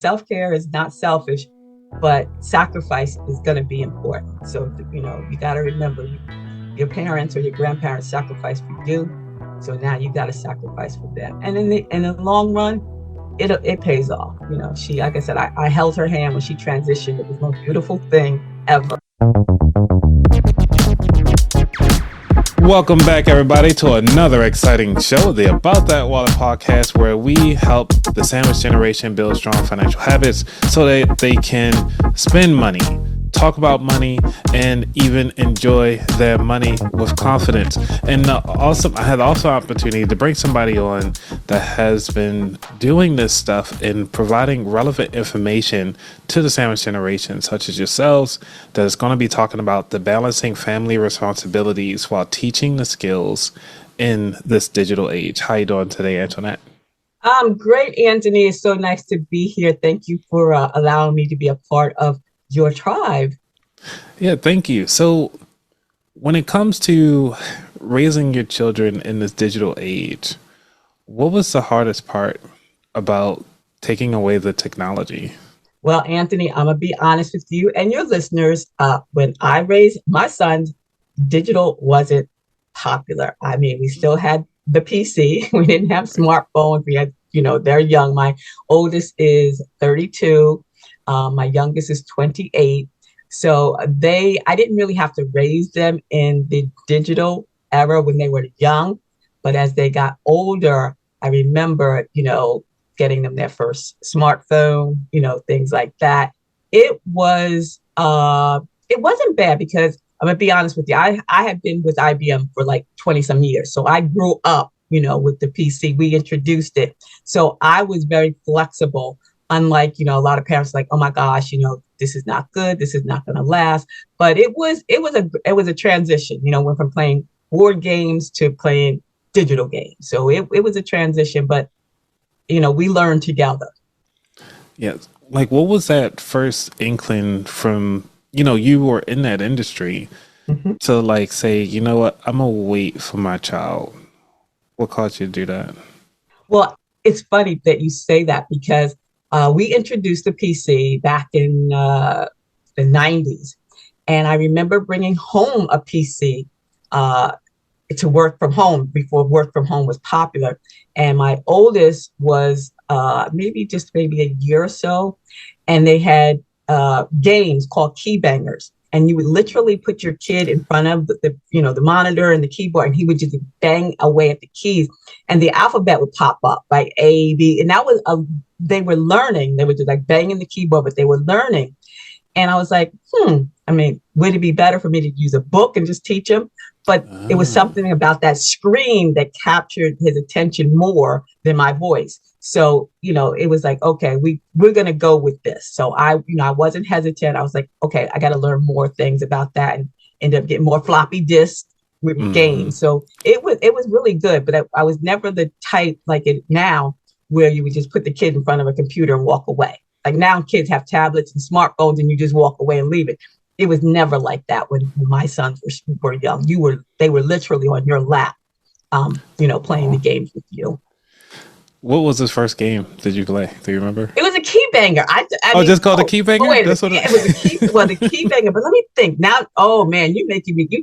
self-care is not selfish, but sacrifice is going to be important. So, you got to remember your parents or your grandparents sacrificed for you. So now you got to sacrifice for them. And in the long run, it pays off. She, like I said, I held her hand when she transitioned. It was the most beautiful thing ever. Welcome back, everybody, to another exciting show, the About That Water podcast, where we help the sandwich generation build strong financial habits so that they can spend money, talk about money, and even enjoy their money with confidence. And I had also opportunity to bring somebody on that has been doing this stuff and providing relevant information to the sandwich generation, such as yourselves, that is going to be talking about the balancing family responsibilities while teaching the skills in this digital age. How you doing today, Antoinette? I'm great, Anthony. It's so nice to be here. Thank you for allowing me to be a part of your tribe. Yeah, thank you. So when it comes to raising your children in this digital age, what was the hardest part about taking away the technology? Well, Anthony, I'm going to be honest with you and your listeners. When I raised my sons, digital wasn't popular. I mean, we still had the PC. We didn't have smartphones. We had, they're young. My oldest is 32. My youngest is 28. So I didn't really have to raise them in the digital era when they were young. But as they got older, I remember, getting them their first smartphone, things like that. It wasn't bad because I'm gonna be honest with you. I had been with IBM for like 20 some years. So I grew up, with the PC. We introduced it. So I was very flexible. Unlike, a lot of parents like, oh my gosh, this is not good. This is not going to last. But it was a transition, went from playing board games to playing digital games. So it was a transition, but we learned together. Yeah. Like, what was that first inkling from, you were in that industry Mhm. to like say, you know what, I'm gonna wait for my child. What caused you to do that? Well, it's funny that you say that because we introduced the PC back in the 90s. And I remember bringing home a PC uh, to work from home before work from home was popular. And my oldest was maybe a year or so. And they had games called key bangers. And you would literally put your kid in front of the monitor and the keyboard, and he would just bang away at the keys, and the alphabet would pop up like A, B, and that was they were learning. They were just like banging the keyboard, but they were learning. And I was like, I mean, would it be better for me to use a book and just teach him? But it was Ah, something about that screen that captured his attention more than my voice. So, it was like, okay, we're gonna go with this. So I wasn't hesitant. I was like, okay, I gotta learn more things about that and ended up getting more floppy disks with mhm. games. So it was really good, but I was never the type like it now where you would just put the kid in front of a computer and walk away. Like now kids have tablets and smartphones and you just walk away and leave it. It was never like that when my sons were young. They were literally on your lap, playing the Oh. games with you. What was his first game did you play? Do you remember? It was a key banger. I Oh, mean, just called a key oh banger? wait a minute. That's what Yeah, it was a key. it Well, the key banger. But let me think now. Oh man, you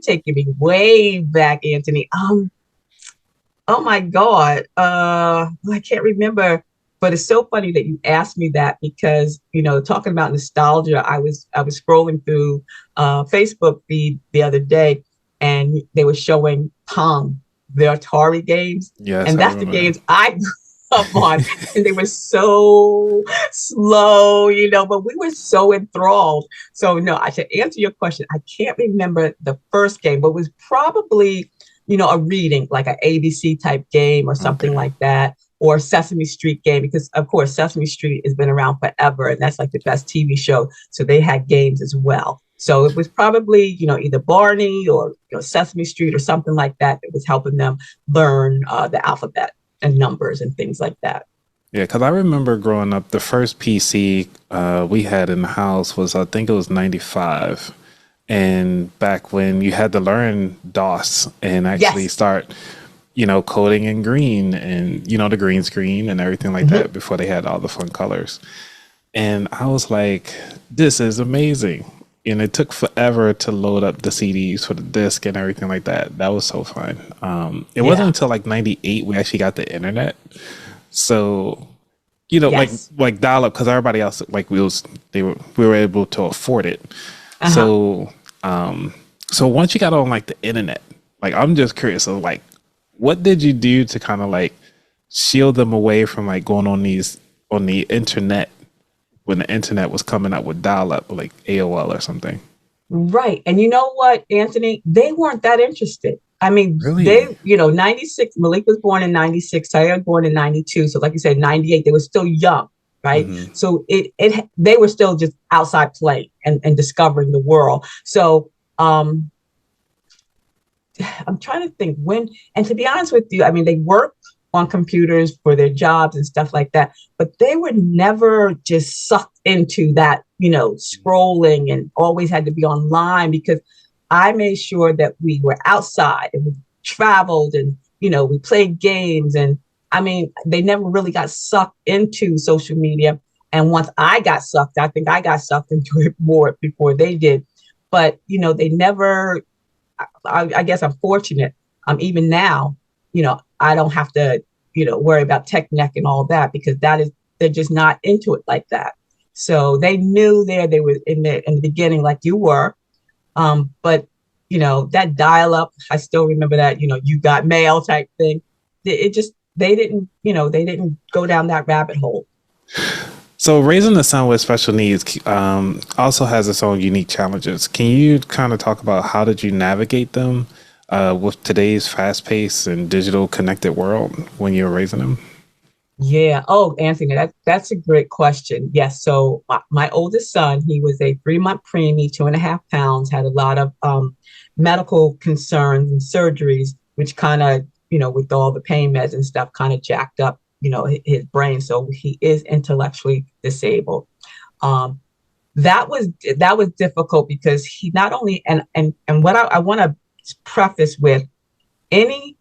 taking me way back, Anthony. Oh my God. I can't remember. But it's so funny that you asked me that because, talking about nostalgia, I was scrolling through Facebook feed the other day and they were showing Pong, the Atari games. Yes, And I that's the remember games I grew up on. And they were so slow, but we were so enthralled. So no, I should answer your question. I can't remember the first game, but it was probably a reading, like an ABC type game or that. something Okay. like that, or Sesame Street game, because of course Sesame Street has been around forever and that's like the best TV show. So they had games as well. So it was probably, either Barney or Sesame Street or something like that that was helping them learn the alphabet and numbers and things like that. Yeah, because I remember growing up, the first PC we had in the house was, I think it was 95. And back when you had to learn DOS and actually Yes. start, coding in green and, the green screen and everything like Mhm. that before they had all the fun colors. And I was like, this is amazing. And it took forever to load up the CDs for the disc and everything like that. That was so fun. It wasn't Yeah. until like '98 we actually got the internet. So, you know, Yes. like dial up, because everybody else, like we were able to afford it. Uh-huh. So so once you got on like the internet, like I'm just curious of like, what did you do to kind of like shield them away from like going on the internet when the internet was coming up with dial up, like AOL or something? Right. And you know what, Anthony? They weren't that interested. I mean, Really? 96, Malik was born in 96, Taya was born in 92. So like you said, 98, they were still young, right? Hmm. So they were still just outside playing and discovering the world. So I'm trying to think when, and to be honest with you, I mean, they worked on computers for their jobs and stuff like that, but they were never just sucked into that, scrolling and always had to be online because I made sure that we were outside and we traveled and, we played games. And I mean, they never really got sucked into social media. And once I got sucked, I think I got sucked into it more before they did. But, they never I guess I'm fortunate. Even now, I don't have to, worry about tech neck and all that because they're just not into it like that. So they knew they were in the beginning like you were. But that dial up, I still remember that, you got mail type thing. It just they didn't go down that rabbit hole. So raising a son with special needs also has its own unique challenges. Can you kind of talk about how did you navigate them with today's fast-paced and digital connected world when you were raising them? Yeah. Oh, Anthony, that's a great question. Yes. So my oldest son, he was a 3-month preemie, 2.5 pounds, had a lot of medical concerns and surgeries, which kind of, with all the pain meds and stuff, kind of jacked up, his brain. So he is intellectually disabled. Um, that was difficult because he not only and what I want to preface with any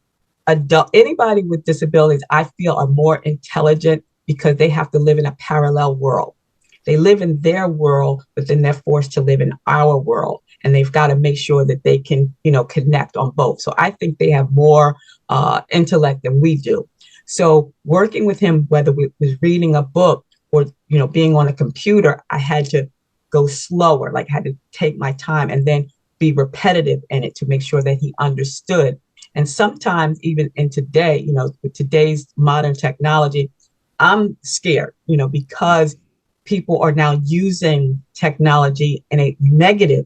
anybody with disabilities, I feel are more intelligent because they have to live in a parallel world. They live in their world, but then they're forced to live in our world. And they've got to make sure that they can, connect on both. So I think they have more intellect than we do. So working with him, whether it was reading a book or, being on a computer, I had to go slower, like I had to take my time and then be repetitive in it to make sure that he understood. And sometimes even in today, with today's modern technology, I'm scared, because people are now using technology in a negative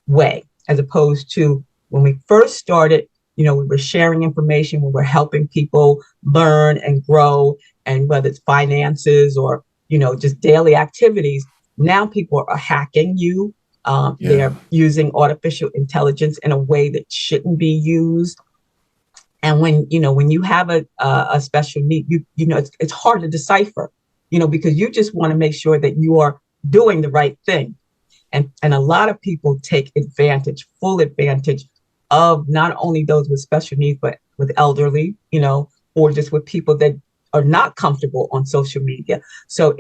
way, as opposed to when we first started, we were sharing information, we were helping people learn and grow, and whether it's finances or, just daily activities, now people are hacking you. Yeah. They're using artificial intelligence in a way that shouldn't be used. And when you have a special need, it's hard to decipher, because you just want to make sure that you are doing the right thing. And a lot of people take full advantage of not only those with special needs, but with elderly, or just with people that are not comfortable on social media. So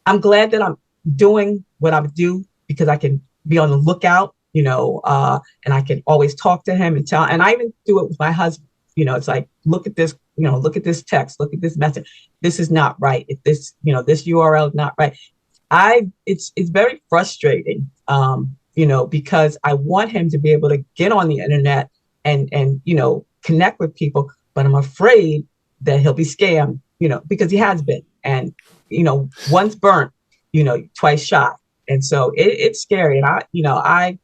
I'm glad that I'm doing what I do because I can be on the lookout, and I can always talk to him and tell, and I even do it with my husband. It's like, look at this, look at this text, look at this message. This is not right. If this, this URL is not right. It's very frustrating, because I want him to be able to get on the internet and connect with people, but I'm afraid that he'll be scammed, because he has been, and once burnt, twice shy, and so it's scary, and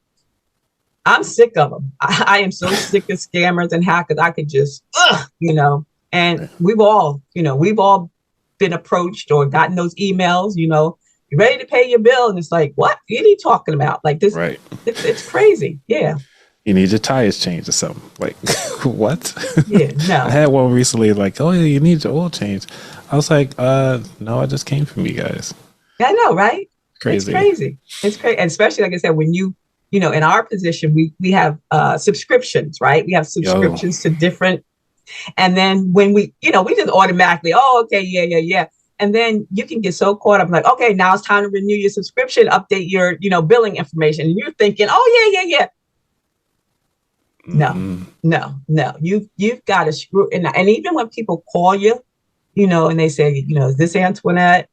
I'm sick of them. I am so sick of scammers and hackers. I could just, and we've all been approached or gotten those emails, you ready to pay your bill? And it's like, what are you talking about? Like this, Right. it's crazy. Yeah. You need your tires changed or something. Like, what? Yeah. I No. had one recently, like, oh, yeah, you need your oil change. I was like, no, I just came from you guys. I know, right? It's Crazy. crazy. It's crazy. And especially, like I said, when in our position, we have subscriptions, right? We have Yo, subscriptions to different. And then when we just automatically, oh, okay, yeah, yeah, yeah. And then you can get so caught up, like, okay, now it's time to renew your subscription, update your, billing information. And you're thinking, oh, yeah. No. You've got to screw. And even when people call you, and they say, is this Antoinette?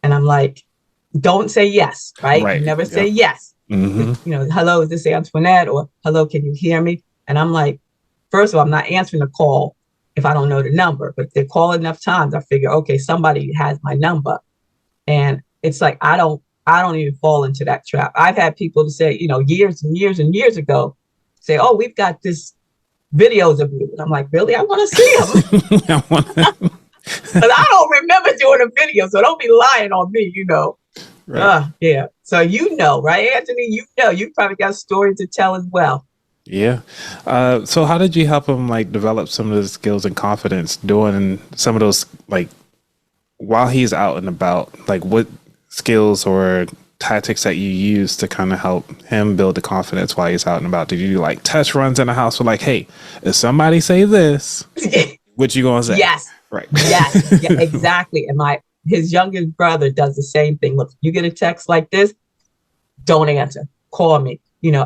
And I'm like, don't say yes, right? Right. You never say Yep. yes. Mm-hmm. Hello, is this Antoinette? Or hello, can you hear me? And I'm like, first of all, I'm not answering the call if I don't know the number. But if they call enough times, I figure, okay, somebody has my number. And it's like, I don't even fall into that trap. I've had people to say, years and years and years ago, say, oh, we've got this videos of you. And I'm like, really? I want to see them. But I don't remember doing a video, so don't be lying on me, Right. Yeah. So right, Anthony? You probably got stories to tell as well. Yeah. So how did you help him develop some of the skills and confidence doing some of those while he's out and about? What skills or tactics that you use to kind of help him build the confidence while he's out and about? Did you do test runs in the house with hey, if somebody say this, what you gonna say? Yes. Right. Yes. Yeah, exactly. And his youngest brother does the same thing. Look, you get a text like this, don't answer. Call me.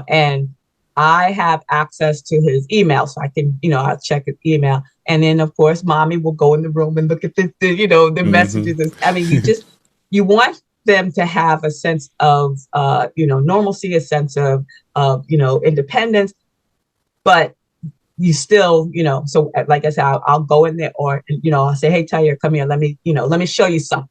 And I have access to his email, so I can, I'll check his email. And then, of course, mommy will go in the room and look at the messages. I mean, you want them to have a sense of, normalcy, a sense of, independence, but you still, so like I said, I'll go in there or, I'll say, hey, Tyre, come here. Let me show you something.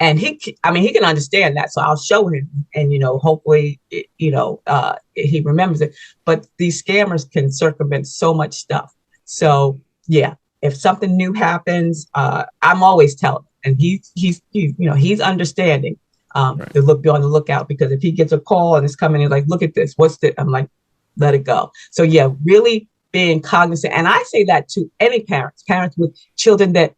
And he can understand that. So I'll show him and, hopefully, he remembers it. But these scammers can circumvent so much stuff. So, yeah, if something new happens, I'm always telling him. And he's understanding to be on the lookout, because if he gets a call and it's coming in like, look at this, what's this? I'm like, let it go. So, yeah, really being cognizant. And I say that to any parents with children that,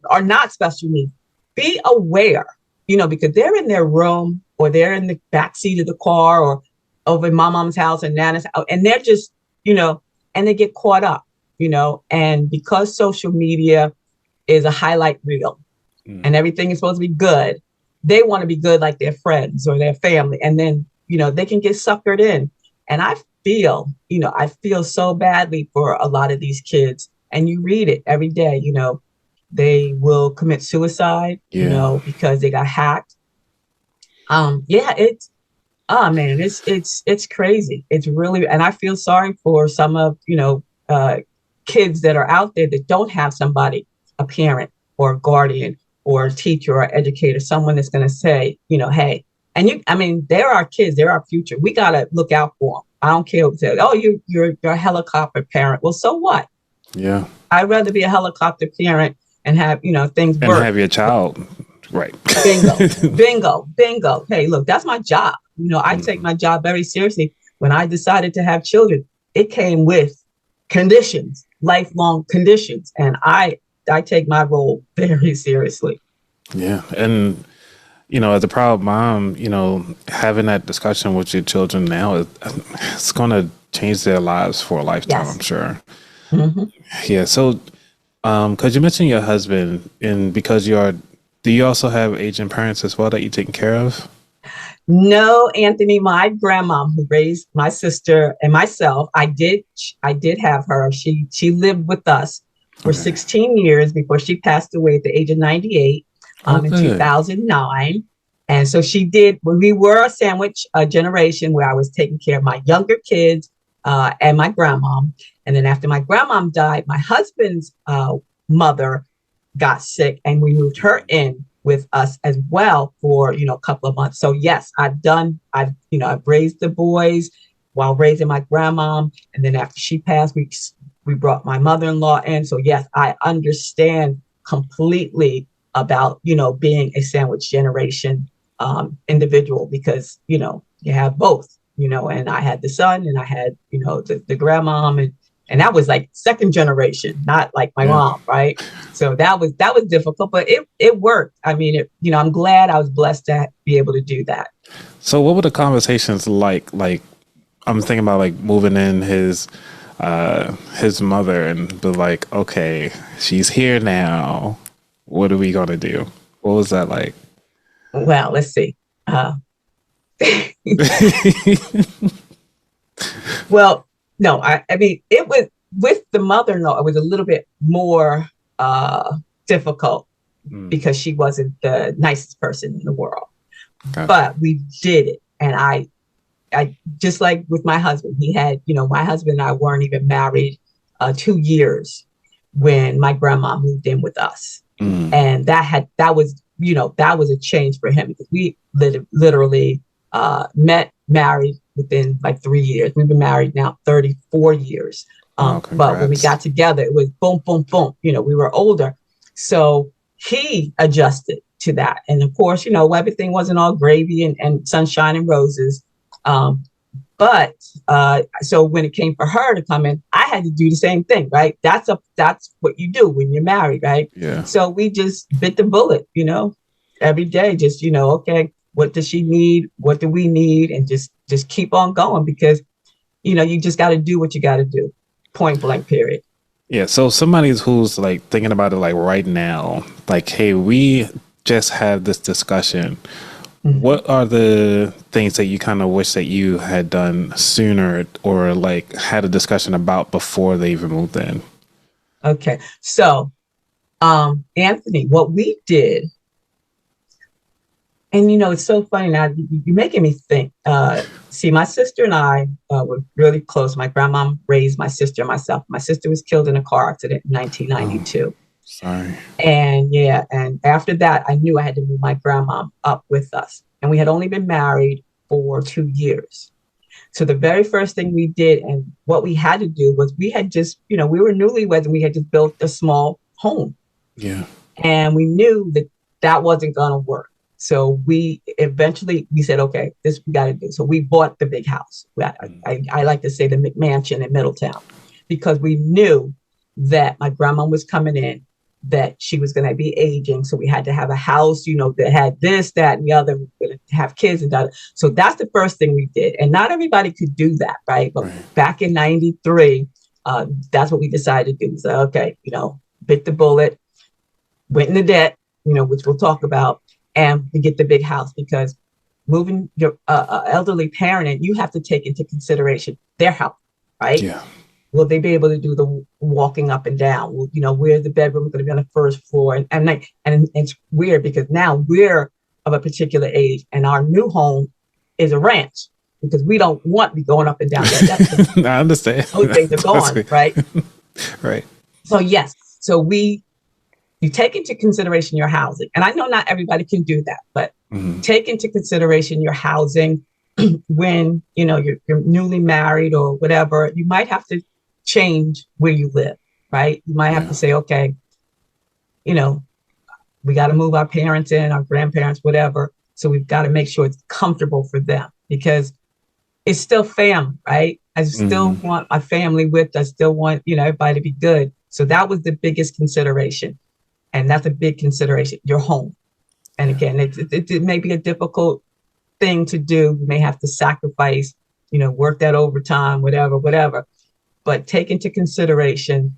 are not special needs. Be aware, because they're in their room or they're in the back seat of the car or over in my mom's house and Nana's house, and they're just, and they get caught up, and because social media is a highlight reel and everything is supposed to be good, they want to be good like their friends or their family. And then, they can get suckered in. And I feel so badly for a lot of these kids. And you read it every day, they will commit suicide, because they got hacked. It's crazy. It's really, and I feel sorry for some of, kids that are out there that don't have somebody, a parent or a guardian or a teacher or educator, someone that's going to say, hey, and they're our kids, they're our future. We got to look out for them. I don't care what they say. Oh, you're a helicopter parent. Well, so what? Yeah. I'd rather be a helicopter parent and have, things work. And have your child. Right. Bingo. Hey, look, that's my job. I take my job very seriously. When I decided to have children, it came with conditions, lifelong conditions. And I take my role very seriously. Yeah. And, as a proud mom, having that discussion with your children now, it's going to change their lives for a lifetime, yes. I'm sure. Mm-hmm. Yeah. So, because you mentioned your husband, and because do you also have aging parents as well that you're taking care of? No, Anthony, my grandma who raised my sister and myself, I did have her. She lived with us for 16 years before she passed away at the age of 98 in 2009. And so she did, when we were a sandwich generation where I was taking care of my younger kids and my grandma. And then after my grandma died, my husband's mother got sick and we moved her in with us as well for, a couple of months. So yes, I've raised the boys while raising my grandma. And then after she passed, we brought my mother-in-law in. So yes, I understand completely about, being a sandwich generation individual, because, you have both, and I had the son and I had, the grandma, and that was like second generation, not like my mom. Right. So that was difficult, but it worked. I'm glad I was blessed to be able to do that. So what were the conversations like? Like, I'm thinking about moving in his mother and be like, okay, she's here now. what are we gonna do? What was that like? Well, let's see. Well, no, I mean, it was with the mother-in-law, it was a little bit more difficult Mm, because she wasn't the nicest person in the world. gotcha. But we did it. And I just like with my husband, he had, my husband and I weren't even married 2 years when my grandma moved in with us. Mm, And that was, that was a change for him because we literally met, married within like 3 years. We've been married now 34 years. oh, But when we congrats. got together, it was boom, boom, boom. We were older. So he adjusted to that. And of course, everything wasn't all gravy and sunshine and roses. Um, but so when it came for her to come in, I had to do the same thing, right? That's what you do when you're married, right? Yeah. So we just bit the bullet, every day, just okay, what does she need? What do we need? And just keep on going because you just got to do what you got to do. Point blank, period. Yeah, so somebody who's like thinking about it like right now, like, hey, we just had this discussion. Mhm. What are the things that you kind of wish that you had done sooner or like had a discussion about before they even moved in? Okay. So, Anthony, what we did, and it's so funny now, you're making me think. See, my sister and I were really close. My grandma raised my sister and myself. My sister was killed in a car accident in Oh, 1992. sorry. And yeah, and after that, I knew I had to move my grandma up with us. And we had only been married for 2 years. So the very first thing we did and what we had to do was we had just, we were newlyweds and we had just built a small home. Yeah. And we knew that that wasn't going to work. So we said, okay, this we got to do. So we bought the big house. I like to say the McMansion in Middletown because we knew that my grandma was coming in, that she was going to be aging. So we had to have a house, that had this, that, and the other. We were going to have kids and that. So that's the first thing we did. And not everybody could do that, right? But Right. back in 93, that's what we decided to do. So, okay, bit the bullet, went into debt, which we'll talk about, and to get the big house because moving your elderly parent in, you have to take into consideration their health, right? Yeah. Will they be able to do the walking up and down? Will, where the bedroom going to be on the first floor? And it's weird because now we're of a particular age and our new home is a ranch because we don't want to be going up and down that steps. I understand. Those things are gone, Totally. right? Right. So yes, so you take into consideration your housing. And I know not everybody can do that, but Hmm. take into consideration your housing when, you're newly married or whatever. You might have to change where you live, right? You might have Yeah. to say, okay, you know, we got to move our parents in, our grandparents, whatever. So we've got to make sure it's comfortable for them because it's still family, right? I still Hmm. want my family with, I still want, everybody to be good. So that was the biggest consideration. And that's a big consideration, your home. And Yeah. again, it may be a difficult thing to do. You may have to sacrifice, work that overtime, whatever, whatever. But take into consideration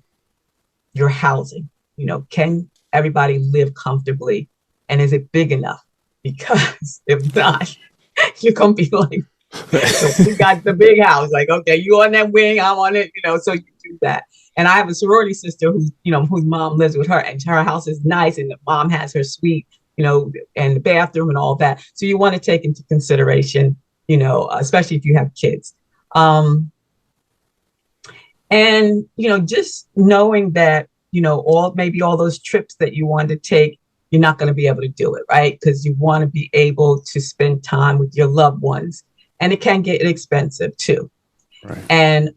your housing. Can everybody live comfortably? And is it big enough? Because if not, you're going to be like, so we got the big house. Like, okay, you on that wing, I'm on it, so you do that. And I have a sorority sister whose mom lives with her and her house is nice and the mom has her suite, and the bathroom and all that. So you want to take into consideration, especially if you have kids. And, just knowing that, all those trips that you want to take, you're not going to be able to do it, right? Because you want to be able to spend time with your loved ones. And it can get expensive too. Right. And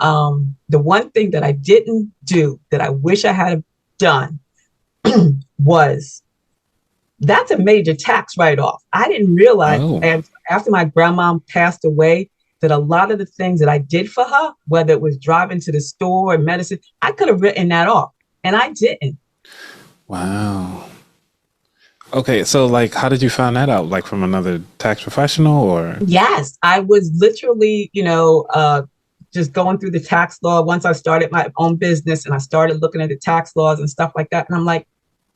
the one thing that I didn't do that I wish I had done was that's a major tax write-off. I didn't realize Oh. after my grandma passed away that a lot of the things that I did for her, whether it was driving to the store or medicine, I could have written that off. And I didn't. Wow. Okay, so like, how did you find that out? Like from another tax professional, or? Yes, I was literally, just going through the tax law once I started my own business and I started looking at the tax laws and stuff like that. And I'm like,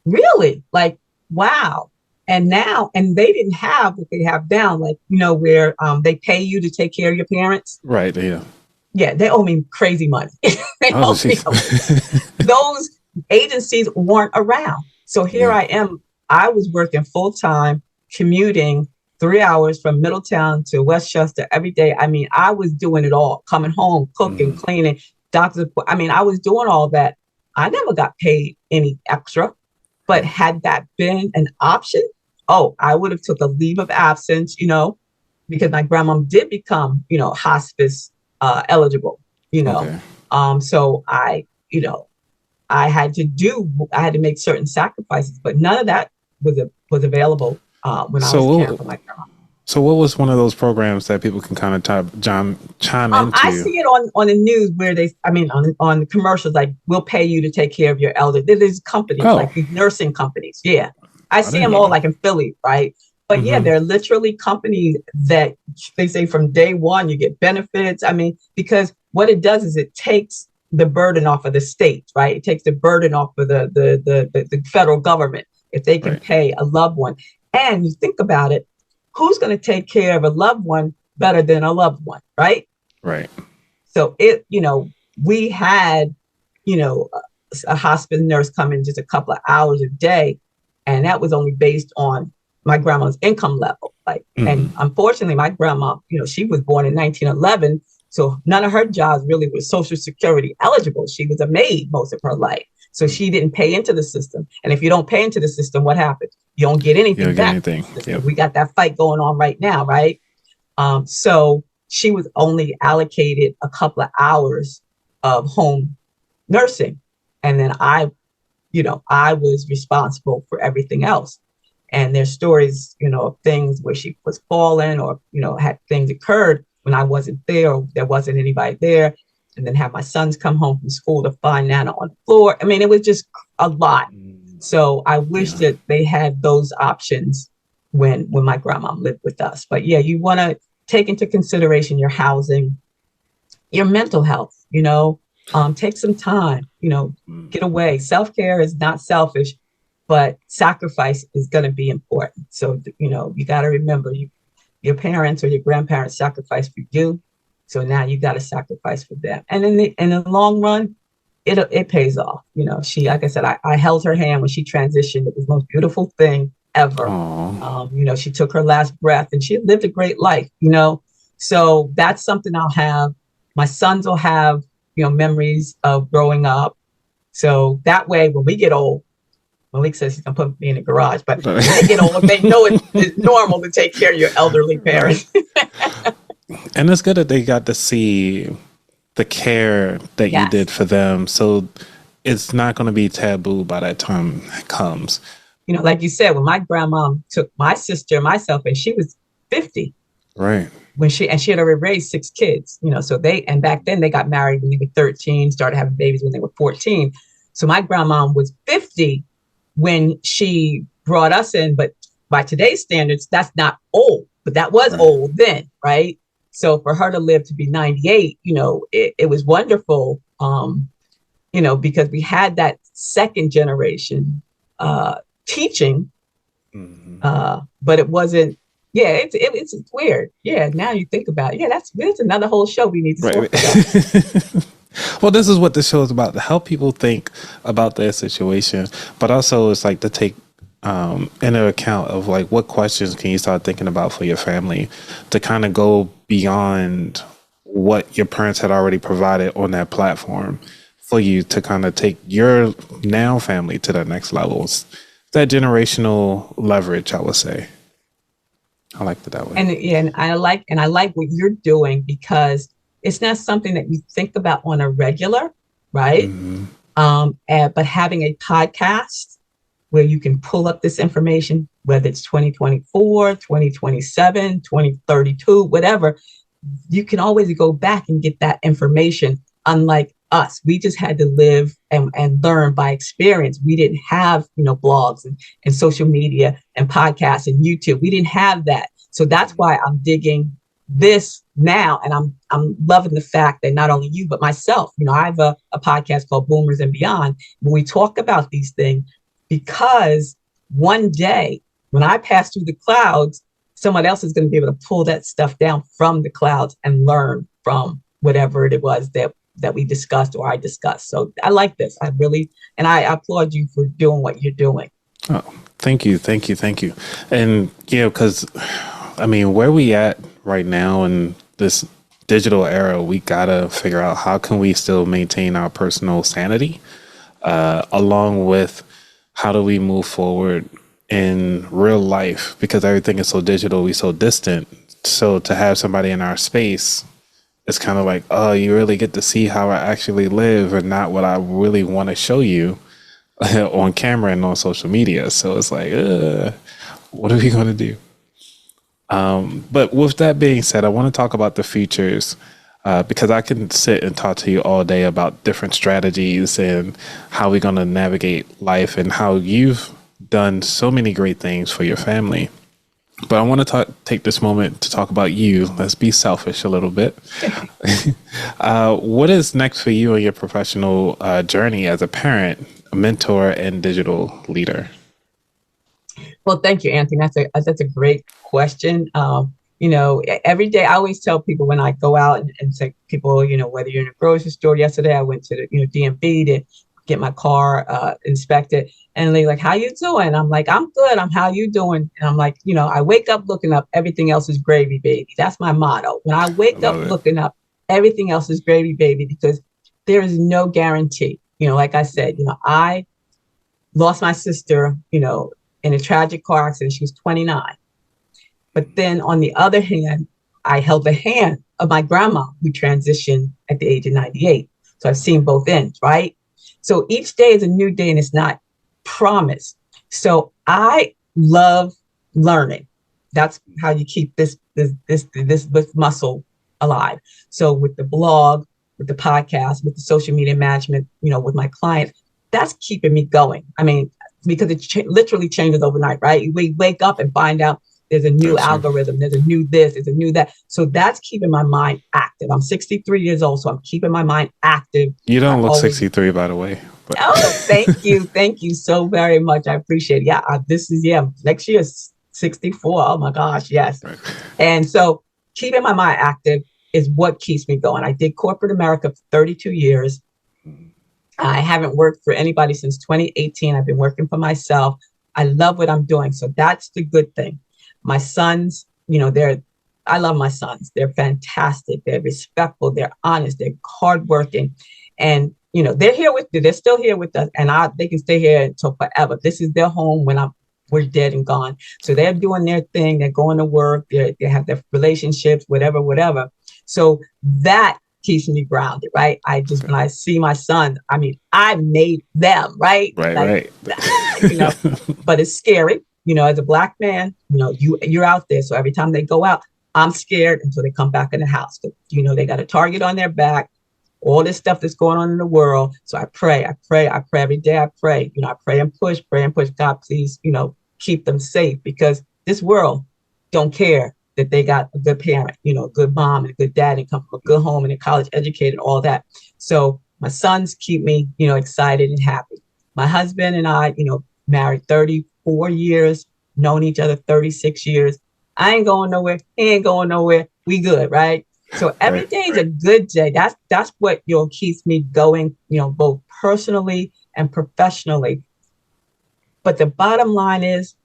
Really? Like, wow. And now, and they didn't have what they have now, like, where they pay you to take care of your parents. Right. Yeah. Yeah, they owe me crazy money. They Oh, owe me jeez. those agencies weren't around. So here Yeah. I am. I was working full time, commuting 3 hours from Middletown to Westchester every day. I mean, I was doing it all, coming home, cooking, Mhm. cleaning, doctors. I mean, I was doing all that. I never got paid any extra, but Right. had that been an option, oh, I would have took a leave of absence, because my grandmom did become, hospice eligible, you know. Okay. So I had to make certain sacrifices, but none of that was available when I was caring So, for my grandma. so what was one of those programs that people can kind of chime I into? see it on the news where I mean, on commercials, like, we'll pay you to take care of your elder. There's companies, Oh, like these nursing companies. Yeah. I I see didn't them know all that. like in Philly, right? But yeah, Hmm. they're literally companies that they say from day one, you get benefits. I mean, because what it does is it takes the burden off of the state, right? It takes the burden off of the federal government if they can Right. pay a loved one. And you think about it, who's going to take care of a loved one better than a loved one, right? Right. So we had, you know, a hospice nurse come in just a couple of hours a day, and that was only based on my grandma's income level. Like, and Hmm. unfortunately, my grandma, she was born in 1911, so none of her jobs really was Social Security eligible. She was a maid most of her life, so she Hmm. didn't pay into the system. And if you don't pay into the system, what happens? You don't get You anything don't get back from anything. the system. Yep. We got that fight going on right now, right? So she was only allocated a couple of hours of home nursing. And then I was responsible for everything else. And there's stories, of things where she was falling or, had things occurred when I wasn't there or there wasn't anybody there. And then have my sons come home from school to find Nana on the floor. I mean, it was just a lot. So I wish Yeah. that they had those options when my grandma lived with us. But yeah, you want to take into consideration your housing, your mental health, take some time, get away. Self-care is not selfish, but sacrifice is going to be important. So, you got to remember your parents or your grandparents sacrificed for you. So now you got to sacrifice for them. And in the long run, it pays off. Like I said, I held her hand when she transitioned. It was the most beautiful thing ever. Oh. She took her last breath and she lived a great life, So that's something I'll have. My sons will have, memories of growing up. So that way, when we get old, Malik says he's gonna put me in the garage, but when they get old, they know it's normal to take care of your elderly parents. And it's good that they got to see the care that you Yes. did for them. So it's not going to be taboo by that time comes. Like you said, when my grandma took my sister and myself, and she was 50 Right. when she had already raised 6 kids, and back then they got married when they were 13, started having babies when they were 14. So my grandma was 50 when she brought us in, but by today's standards, that's not old, but that was Right. old then, right? So for her to live to be 98, it was wonderful, because we had that second generation teaching, Hmm. but it wasn't. Yeah, it's weird. Yeah, now you think about it. Yeah, that's another whole show we need to Right. talk about. Well, this is what this show is about, to help people think about their situation, but also it's like to take into account of like what questions can you start thinking about for your family to kind of go beyond what your parents had already provided on that platform for you to kind of take your now family to the next levels. That generational leverage, I would say. I liked it that way. And I like what you're doing because it's not something that you think about on a regular, right? Hmm. But having a podcast where you can pull up this information, whether it's 2024, 2027, 2032, whatever, you can always go back and get that information. Unlike us, we just had to live and learn by experience. We didn't have, blogs and social media and podcasts and YouTube. We didn't have that. So that's why I'm digging this now. And I'm loving the fact that not only you, but myself, I have a podcast called Boomers and Beyond, where we talk about these things. because one day when I pass through the clouds, someone else is going to be able to pull that stuff down from the clouds and learn from whatever it was that we discussed or I discussed. So I like this. I really, and I applaud you for doing what you're doing. Oh, thank you. And, because, I mean, where we at right now in this digital era, we got to figure out how can we still maintain our personal sanity, along with how do we move forward in real life, because everything is so digital, we so distant. So to have somebody in our space, it's kind of like, oh, you really get to see how I actually live and not what I really want to show you on camera and on social media. So it's like, what are we going to do? But with that being said, I want to talk about the features, because I can sit and talk to you all day about different strategies and how we're going to navigate life and how you've done so many great things for your family. But I want to take this moment to talk about you. Let's be selfish a little bit. What is next for you in your professional journey as a parent, a mentor, and digital leader? Well, thank you, Anthony. That's a great question. Every day I always tell people when I go out and say people, whether you're in a grocery store. Yesterday I went to the DMV to get my car inspected, and they're like, "How you doing?" I'm like, "I'm good. How you doing?" And I'm like, I wake up looking up, everything else is gravy, baby. That's my motto. When I wake up looking up, everything else is gravy, baby, because there is no guarantee. Like I said, I lost my sister, in a tragic car accident. She was 29. But then on the other hand, I held the hand of my grandma who transitioned at the age of 98. So I've seen both ends, right? So each day is a new day and it's not promised. So I love learning. That's how you keep this muscle alive. So with the blog, with the podcast, with the social media management, with my clients, that's keeping me going. I mean, because it literally changes overnight, right? We wake up and find out there's a new algorithm, there's a new this, there's a new that. So that's keeping my mind active. I'm 63 years old, so I'm keeping my mind active. You don't look 63, by the way. But. Oh, thank you. Thank you so very much. I appreciate it. Yeah, next year is 64. Oh my gosh, yes. Right. And so keeping my mind active is what keeps me going. I did corporate America for 32 years. I haven't worked for anybody since 2018. I've been working for myself. I love what I'm doing. So that's the good thing. My sons, I love my sons. They're fantastic. They're respectful. They're honest. They're hardworking. And, they're still here with us, and they can stay here until forever. This is their home when we're dead and gone. So they're doing their thing. They're going to work. They have their relationships, whatever. So that keeps me grounded, right? When I see my son, I mean, I made them, right? Right. But it's scary. As a Black man, you're out there. So every time they go out, I'm scared until they come back in the house. They got a target on their back, all this stuff that's going on in the world. So I pray every day. I pray, I pray and push. God, please, keep them safe, because this world don't care that they got a good parent, a good mom and a good dad, and come from a good home and a college educated, all that. So my sons keep me, excited and happy. My husband and I, married 34 years, known each other 36 years. I ain't going nowhere. He ain't going nowhere. We good, right? So every day is a good day. That's what keeps me going, both personally and professionally. But the bottom line is,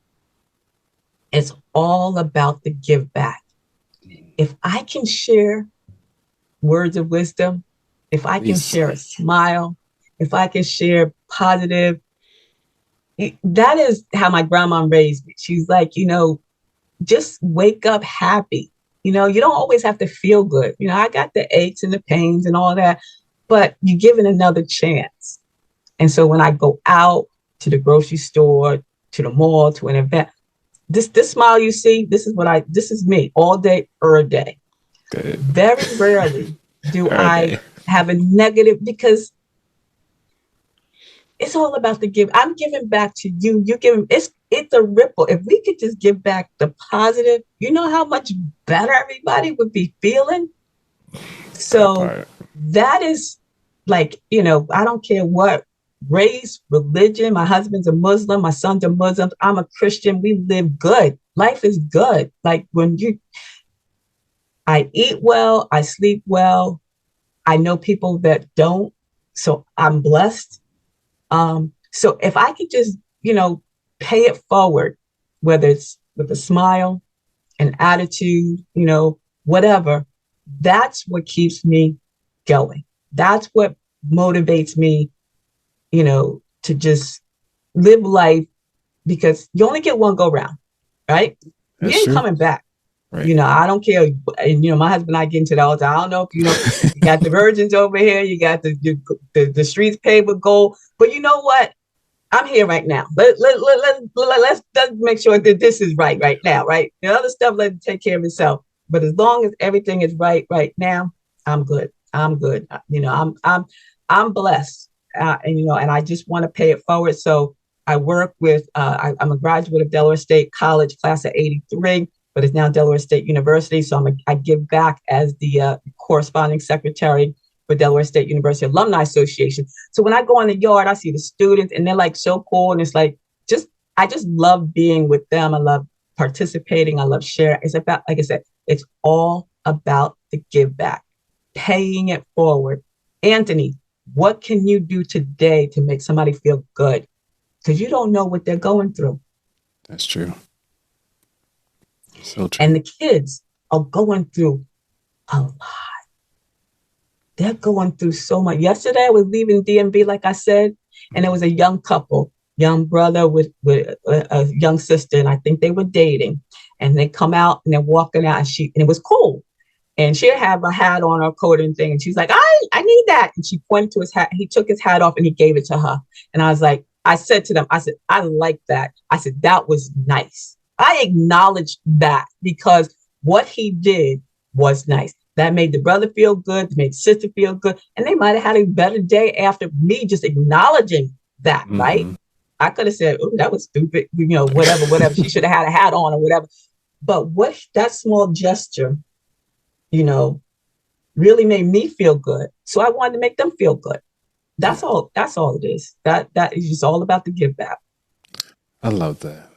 it's all about the give back. If I can share words of wisdom, if I can share a smile, if I can share positive, that is how my grandma raised me. She's like, just wake up happy. You don't always have to feel good. I got the aches and the pains and all that, but you give it another chance. And so when I go out to the grocery store, to the mall, to an event, this smile you see, this is me all day, every day. Good. Very rarely do I have a negative, because it's all about the give. I'm giving back to you. You're giving. It's a ripple. If we could just give back the positive, how much better everybody would be feeling. So that is like, I don't care what race, religion. My husband's a Muslim. My son's a Muslim. I'm a Christian. We live good. Life is good. Like I eat well, I sleep well. I know people that don't. So I'm blessed. So if I could just, pay it forward, whether it's with a smile, an attitude, whatever, that's what keeps me going. That's what motivates me, to just live life, because you only get one go round, right? You That's ain't true. coming back. Right. I don't care. And, my husband and I get into that all the time. I don't know if, you got the virgins over here, you got the streets paved with gold, but you know what? I'm here right now. Let's make sure that this is right now, right? The other stuff, let it take care of itself. But as long as everything is right now, I'm good. I'm good. I'm blessed, and I just want to pay it forward. So I work with. I'm a graduate of Delaware State College, class of '83, but it's now Delaware State University. So I give back as the corresponding secretary for Delaware State University Alumni Association. So when I go in the yard, I see the students and they're like so cool. And it's like, I just love being with them. I love participating. I love sharing. It's about, like I said, it's all about the give back, paying it forward. Anthony, what can you do today to make somebody feel good? Because you don't know what they're going through. That's true. So true. And the kids are going through a lot. They're going through so much. Yesterday, I was leaving DMV, like I said, and it was a young couple, young brother with a young sister, and I think they were dating. And they come out and they're walking out, and it was cool. And she had a hat on, her coat and thing, and she's like, I need that. And she pointed to his hat. He took his hat off and he gave it to her. And I said to them, I like that. I said, that was nice. I acknowledged that because what he did was nice. That made the brother feel good, made the sister feel good, and they might have had a better day after me just acknowledging that, right? I could have said, oh, that was stupid, whatever. She should have had a hat on or whatever. But what that small gesture, really made me feel good. So I wanted to make them feel good. That's all it is. That is just all about the give back. I love that.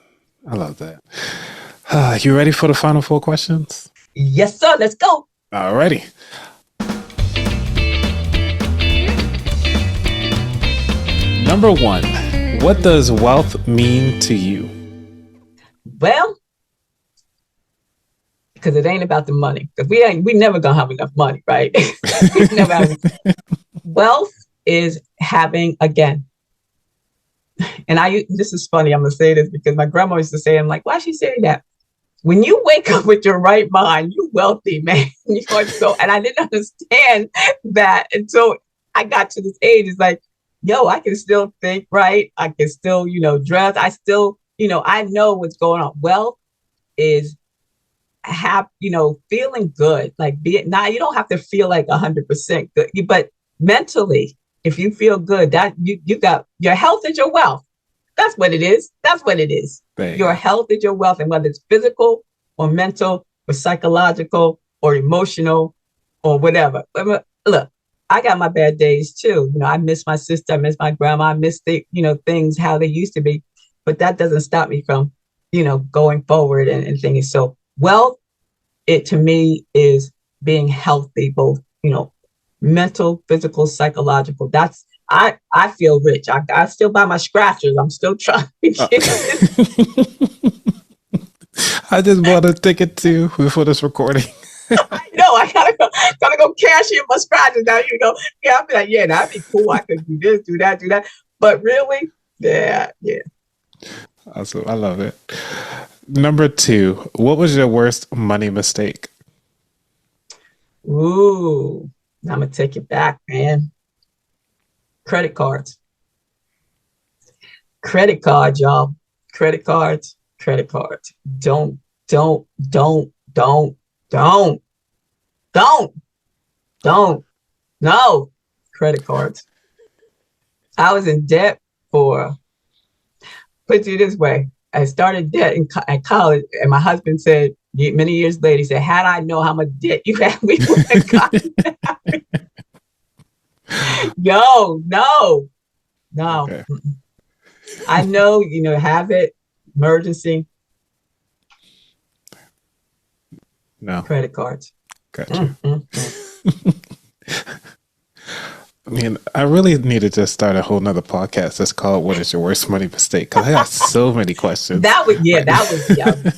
You ready for the final 4 questions? Yes, sir. Let's go. Alrighty. Number 1, what does wealth mean to you? Well, because it ain't about the money. Because we never gonna have enough money, right? Never have Wealth is having, again, and this is funny, I'm gonna say this because my grandma used to say, I'm like, why is she saying that? When you wake up with your right mind, you wealthy, man. And I didn't understand that until I got to this age. It's like, I can still think right. I can still, dress. I still, I know what's going on. Wealth is feeling good. Like you don't have to feel like 100% good, but mentally, if you feel good, that you got your health is your wealth. That's what it is. Your health is your wealth. And whether it's physical or mental or psychological or emotional or whatever. Look, I got my bad days too. I miss my sister. I miss my grandma. I miss things how they used to be. But that doesn't stop me from, going forward and things. So wealth, it to me is being healthy, both, mental, physical, psychological. I feel rich. I still buy my scratchers. I'm still trying to get it. I just bought a ticket too before this recording. I know. I gotta go cash in my scratchers now. I'll be like, that'd be cool. I could do this, do that. But really, yeah. Awesome. I love it. Number 2, what was your worst money mistake? Ooh, I'm gonna take it back, man. Credit cards, y'all. Credit cards. Don't. No. Credit cards. I was in debt put it this way. I started debt at college, and my husband said many years later, he said, had I known how much debt you had, we would have gotten married. No. No. Okay. I know, have it, emergency, No. credit cards. Gotcha. Mm. I mean, I really need to just start a whole nother podcast that's called "What is your worst money mistake?" Because I got so many questions. Like, That would be a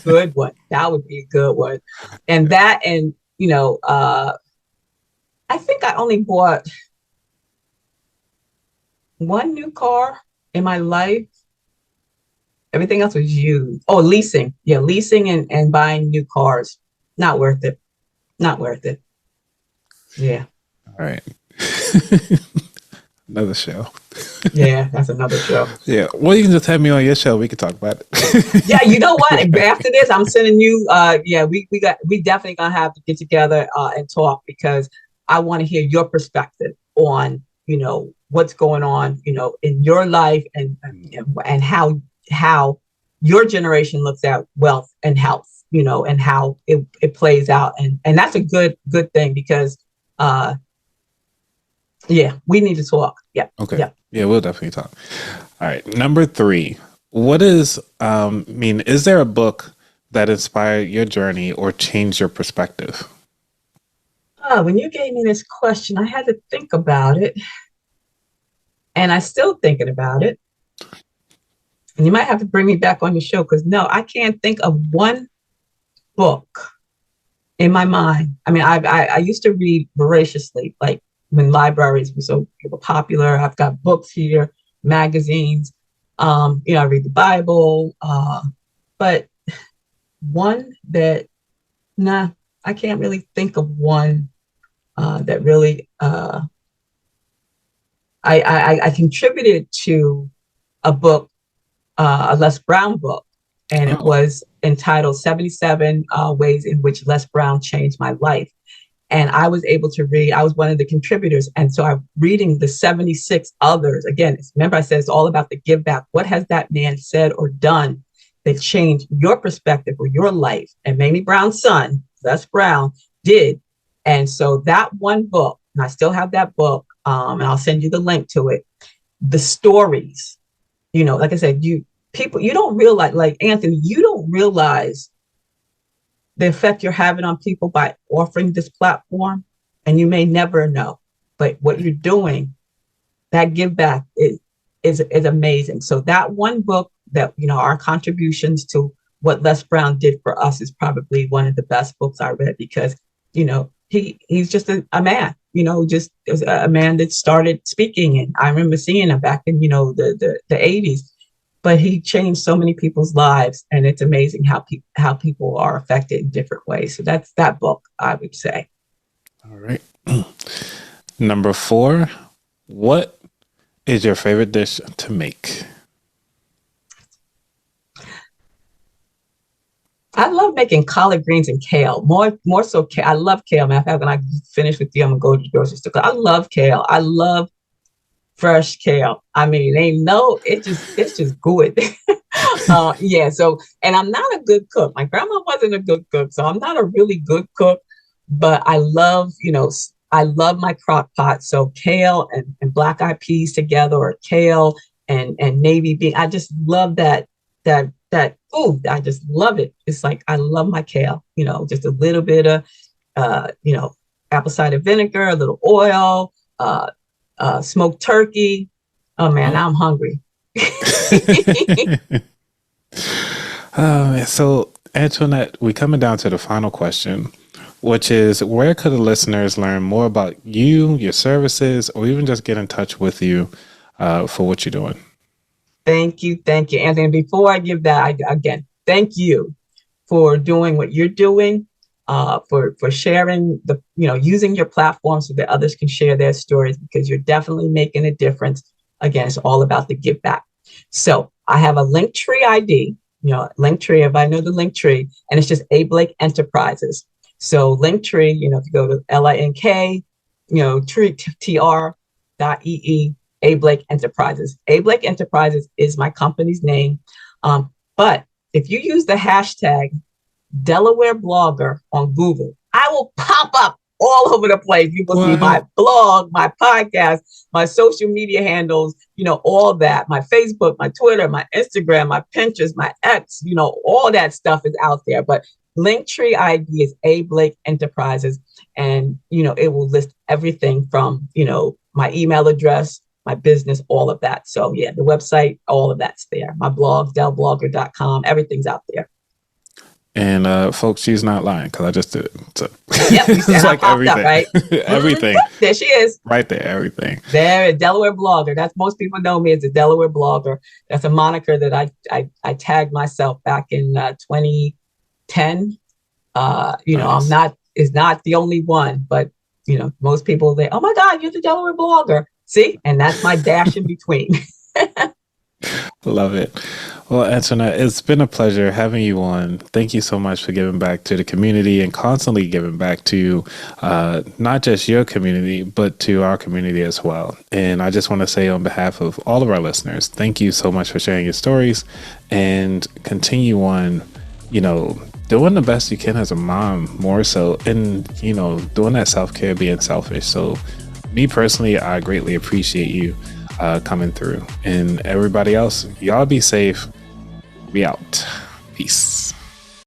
good one. That would be a good one. And that, and, I think I only bought one new car in my life. Everything else was used. Oh, leasing. Yeah, leasing and buying new cars. Not worth it. Not worth it. Yeah. all right, another show. Yeah, that's another show. Yeah, well, you can just have me on your show. We can talk about it. Yeah, you know what? After this, I'm sending you. Yeah, we definitely gonna have to get together and talk, because I want to hear your perspective on what's going on in your life, and how your generation looks at wealth and health, and how it plays out, and that's a good thing, because yeah, we need to talk. Yeah, Okay. yeah. Yeah, we'll definitely talk. All right. Number 3. What is, is there a book that inspired your journey or changed your perspective? When you gave me this question, I had to think about it, and I'm still thinking about it. And you might have to bring me back on your show, because no, I can't think of one book in my mind. I mean, I used to read voraciously, like when libraries were so popular. I've got books here, magazines. I read the Bible, but one that, nah, I can't really think of one that really. I contributed to a book, a Les Brown book, and it Oh, was entitled 77 Ways in Which Les Brown Changed My Life. And I was able to read, I was one of the contributors. And so I'm reading the 76 others. Again, remember I said it's all about the give back. What has that man said or done that changed your perspective or your life? And Mamie Brown's son, Les Brown, did. And so that one book, and I still have that book, and I'll send you the link to it. The stories, like I said, you don't realize, like Anthony, you don't realize the effect you're having on people by offering this platform, and you may never know. But what you're doing, that give back is amazing. So that one book, that our contributions to what Les Brown did for us, is probably one of the best books I read, because he's just a man, just a man that started speaking, and I remember seeing him back in the 80s. But he changed so many people's lives, and it's amazing how people are affected in different ways. So that's that book, I would say. all right. Number 4. What is your favorite dish to make? I love making collard greens and kale. More so, I love kale. Matter of fact, when I finish with you, I'm gonna go to the grocery store. I love kale. I love fresh kale. I mean, it's just good. Yeah. So, and I'm not a good cook. My grandma wasn't a good cook, so I'm not a really good cook. But I love, I love my crock pot. So kale and black eyed peas together, or kale and navy bean. I just love that food. I just love it. It's like I love my kale. Just a little bit of apple cider vinegar, a little oil, smoked turkey. Oh man, Oh. now I'm hungry. So, Antoinette, we're coming down to the final question, which is, where could the listeners learn more about you, your services, or even just get in touch with you for what you're doing? Thank you, Anthony. Before I give that, again, thank you for doing what you're doing, for sharing using your platform so that others can share their stories, because you're definitely making a difference. Again, it's all about the give back. So I have a Linktree ID, Linktree, if I know the Linktree, and it's just A Blake Enterprises. So Linktree, if you go to LINK, TR.ee, A Blake Enterprises. A Blake Enterprises is my company's name. But if you use the hashtag Delaware Blogger on Google, I will pop up all over the place. You will see What? my blog, my podcast, my social media handles, all that. My Facebook, my Twitter, my Instagram, my Pinterest, my X, all that stuff is out there. But Linktree ID is A Blake Enterprises. And, it will list everything from, my email address, my business, all of that. So yeah, the website, all of that's there. My blog, delblogger.com, everything's out there. And folks, she's not lying because I just did it. So. Yep, you said I popped up, right? Everything. There she is. Right there, everything. There, Delaware Blogger. That's most people know me as a Delaware Blogger. That's a moniker that I tagged myself back in 2010. Nice. Is not the only one, but most people oh my God, you're the Delaware Blogger. See, and that's my dash in between. Love it. Well, Antoinette, it's been a pleasure having you on. Thank you so much for giving back to the community and constantly giving back to not just your community, but to our community as well. And I just want to say on behalf of all of our listeners, thank you so much for sharing your stories and continue on, doing the best you can as a mom, more so, and, doing that self-care, being selfish. So me personally, I greatly appreciate you coming through. And everybody else, y'all be safe. We out. Peace.